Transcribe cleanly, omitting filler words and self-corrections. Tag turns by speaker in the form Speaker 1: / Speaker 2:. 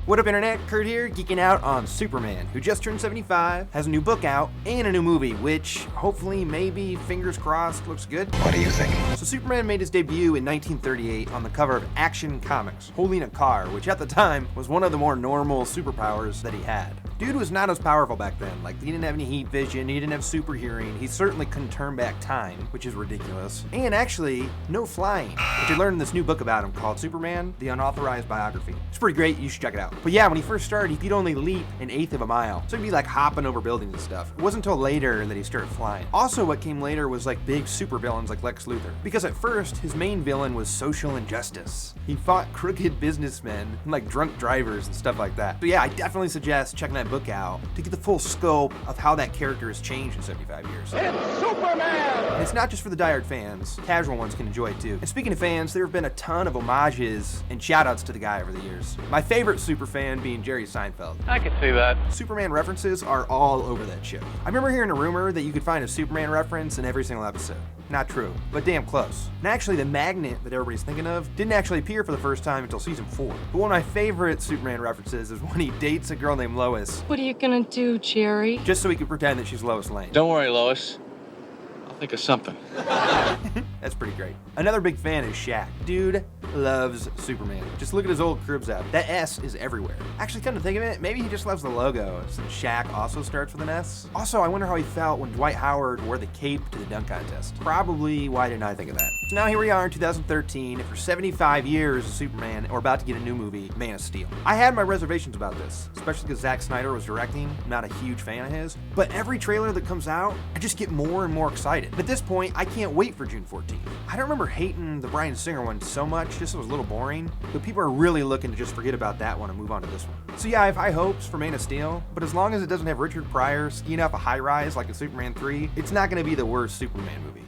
Speaker 1: What up, Internet? Kurt here, geeking out on Superman, who just turned 75, has a new book out, and a new movie, which hopefully, maybe, fingers crossed, looks good.
Speaker 2: What do you think?
Speaker 1: So Superman made his debut in 1938 on the cover of Action Comics, holding a car, which at the time was one of the more normal superpowers that he had. Dude was not as powerful back then. Like, he didn't have any heat vision, he didn't have super hearing, he certainly couldn't turn back time, which is ridiculous. And actually, no flying, which I learned in this new book about him called Superman, the Unauthorized Biography. It's pretty great, you should check it out. But yeah, when he first started, he could only leap an eighth of a mile. So he'd be like hopping over buildings and stuff. It wasn't until later that he started flying. Also, what came later was like big supervillains like Lex Luthor. Because at first, his main villain was social injustice. He fought crooked businessmen, like drunk drivers and stuff like that. So yeah, I definitely suggest checking that book out to get the full scope of how that character has changed in 75 years.
Speaker 2: It's Superman!
Speaker 1: And it's not just for the diehard fans, casual ones can enjoy it too. And speaking of fans, there have been a ton of homages and shoutouts to the guy over the years. My favorite super fan being Jerry Seinfeld.
Speaker 3: I can see that.
Speaker 1: Superman references are all over that show. I remember hearing a rumor that you could find a Superman reference in every single episode. Not true, but damn close. And actually, the magnet that everybody's thinking of didn't actually appear for the first time until season 4. But one of my favorite Superman references is when he dates a girl named Lois.
Speaker 4: What are you gonna do, Jerry?
Speaker 1: Just so he could pretend that she's Lois Lane.
Speaker 3: Don't worry, Lois. I'll think of something.
Speaker 1: That's pretty great. Another big fan is Shaq. Dude loves Superman. Just look at his old cribs out. That S is everywhere. Actually, come to think of it, maybe he just loves the logo, since Shaq also starts with an S. Also, I wonder how he felt when Dwight Howard wore the cape to the dunk contest. Probably why didn't I think of that? So now here we are in 2013, and for 75 years of Superman, we're about to get a new movie, Man of Steel. I had my reservations about this, especially because Zack Snyder was directing. I'm not a huge fan of his, but every trailer that comes out, I just get more and more excited. At this point, I can't wait for June 14th. I don't remember hating the Bryan Singer one so much, just it was a little boring, but people are really looking to just forget about that one and move on to this one. So yeah, I have high hopes for Man of Steel, but as long as it doesn't have Richard Pryor skiing up a high rise like in Superman 3, it's not going to be the worst Superman movie.